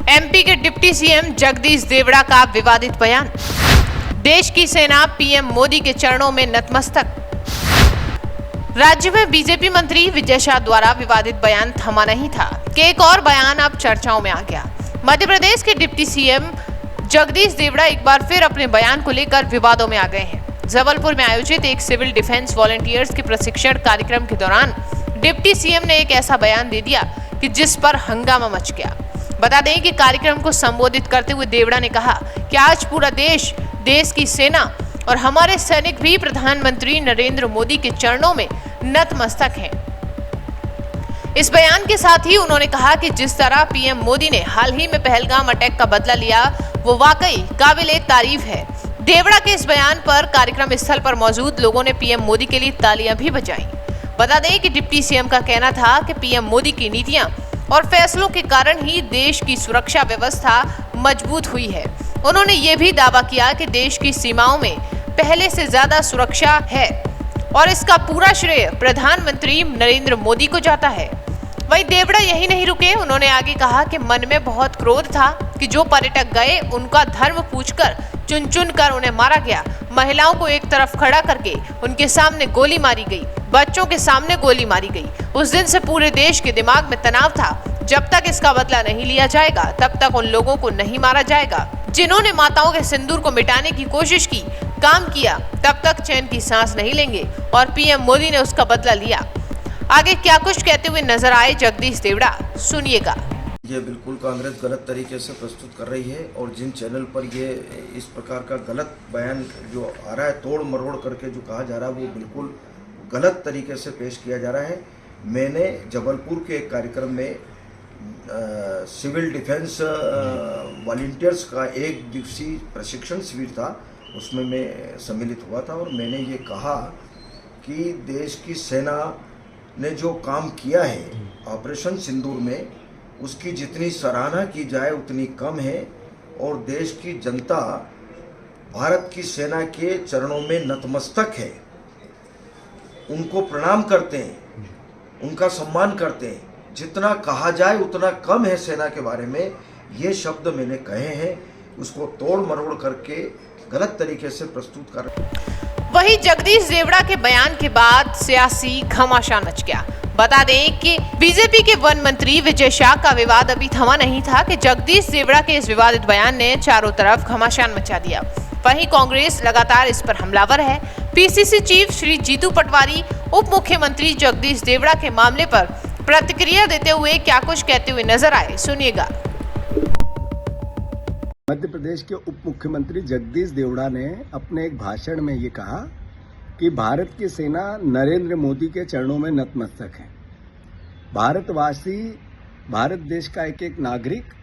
MP के deputy CM Jagdish Devda का विवादित बयान। देश की सेना पीएम मोदी के चरणों में नतमस्तक। राज्य में बीजेपी मंत्री विजय शाह द्वारा विवादित बयान थमा नहीं था कि एक और बयान अब चर्चाओं में आ गया। मध्य प्रदेश के डिप्टी सीएम जगदीश देवड़ा एक बार फिर अपने बयान को लेकर विवादों में आ गए हैं। जबलपुर में आयोजित एक सिविल डिफेंस वॉलंटियर्स के प्रशिक्षण कार्यक्रम के दौरान डिप्टी सीएम ने एक ऐसा बयान दे दिया कि जिस पर हंगामा मच गया। बता दें कि कार्यक्रम को संबोधित करते हुए देवड़ा ने कहा कि आज पूरा देश की सेना और हमारे सैनिक भी प्रधानमंत्री नरेंद्र मोदी के चरणों में नतमस्तक हैं। इस बयान के साथ ही उन्होंने कहा कि जिस तरह पीएम मोदी ने हाल ही में पहलगाम अटैक का बदला लिया वो वाकई काबिले तारीफ है। देवड़ा के इस बयान पर कार्यक्रम स्थल पर मौजूद लोगों ने पीएम मोदी के लिए तालियां भी बजाई। बता दें कि डिप्टी सीएम का कहना था कि पीएम मोदी की नीतियां और फैसलों के कारण ही देश की सुरक्षा व्यवस्था मजबूत हुई है। उन्होंने ये भी दावा किया कि देश की सीमाओं में पहले से ज्यादा सुरक्षा है और इसका पूरा श्रेय प्रधानमंत्री नरेंद्र मोदी को जाता है। वहीं देवड़ा यही नहीं रुके, उन्होंने आगे कहा कि मन में बहुत क्रोध था कि जो पर्यटक गए उनका धर्म पूछकर चुन चुन कर उन्हें मारा गया। महिलाओं को एक तरफ खड़ा करके उनके सामने गोली मारी गई, बच्चों के सामने गोली मारी गई। उस दिन से पूरे देश के दिमाग में तनाव था, जब तक इसका बदला नहीं लिया जाएगा तब तक उन लोगों को नहीं मारा जाएगा जिन्होंने माताओं के सिंदूर को मिटाने की कोशिश की, काम किया, तब तक चैन की सांस नहीं लेंगे। और पीएम मोदी ने उसका बदला लिया। आगे क्या कुछ कहते हुए नजर आए जगदीश देवड़ा, सुनिएगा। ये बिल्कुल कांग्रेस गलत तरीके से प्रस्तुत कर रही है और जिन चैनल पर ये इस प्रकार का गलत बयान जो आ रहा है, तोड़ मरोड़ करके जो कहा जा रहा है, वो बिल्कुल गलत तरीके से पेश किया जा रहा है। मैंने जबलपुर के एक कार्यक्रम में सिविल डिफेंस वॉलंटियर्स का एक दिवसीय प्रशिक्षण शिविर था, उसमें मैं सम्मिलित हुआ था और मैंने ये कहा कि देश की सेना ने जो काम किया है ऑपरेशन सिंदूर में, उसकी जितनी सराहना की जाए उतनी कम है और देश की जनता भारत की सेना के चरणों में नतमस्तक है, उनको प्रणाम करते हैं, उनका सम्मान करते हैं। जितना कहा जाए उतना कम है सेना के बारे में, ये शब्द मैंने कहे हैं, उसको तोड़ मरोड़ करके गलत तरीके से प्रस्तुत कर रहे हैं। वहीं जगदीश देवड़ा के बयान के बाद सियासी घमासान मच गया। बता दें कि बीजेपी के वन मंत्री विजय शाह का विवाद अभी थमा नहीं था कि जगदीश देवड़ा के इस विवादित बयान ने चारों तरफ घमासान मचा दिया। वहीं कांग्रेस लगातार इस पर हमलावर है। पीसीसी चीफ श्री जीतू पटवारी उप मुख्यमंत्री जगदीश देवड़ा के मामले पर प्रतिक्रिया देते हुए क्या कुछ कहते हुए नजर आए, सुनिएगा। मध्य प्रदेश के उप मुख्यमंत्री जगदीश देवड़ा ने अपने एक भाषण में ये कहा कि भारत की सेना नरेंद्र मोदी के चरणों में नतमस्तक है। भारतवासी, भारत देश का एक एक नागरिक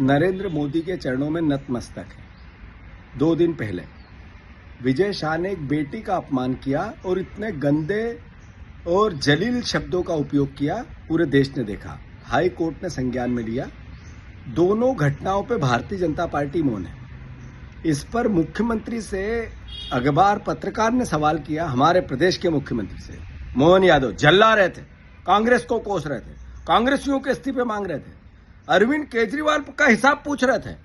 नरेंद्र मोदी के चरणों में नतमस्तक है। 2 दिन पहले विजय शाह ने एक बेटी का अपमान किया और इतने गंदे और जलील शब्दों का उपयोग किया, पूरे देश ने देखा। हाई कोर्ट ने संज्ञान में लिया। दोनों घटनाओं पे भारतीय जनता पार्टी मौन है। इस पर मुख्यमंत्री से अखबार पत्रकार ने सवाल किया, हमारे प्रदेश के मुख्यमंत्री से, मोहन यादव जल्ला रहे थे, कांग्रेस को कोस रहे थे, कांग्रेसियों के इस्तीफे मांग रहे थे, अरविंद केजरीवाल का हिसाब पूछ रहे थे।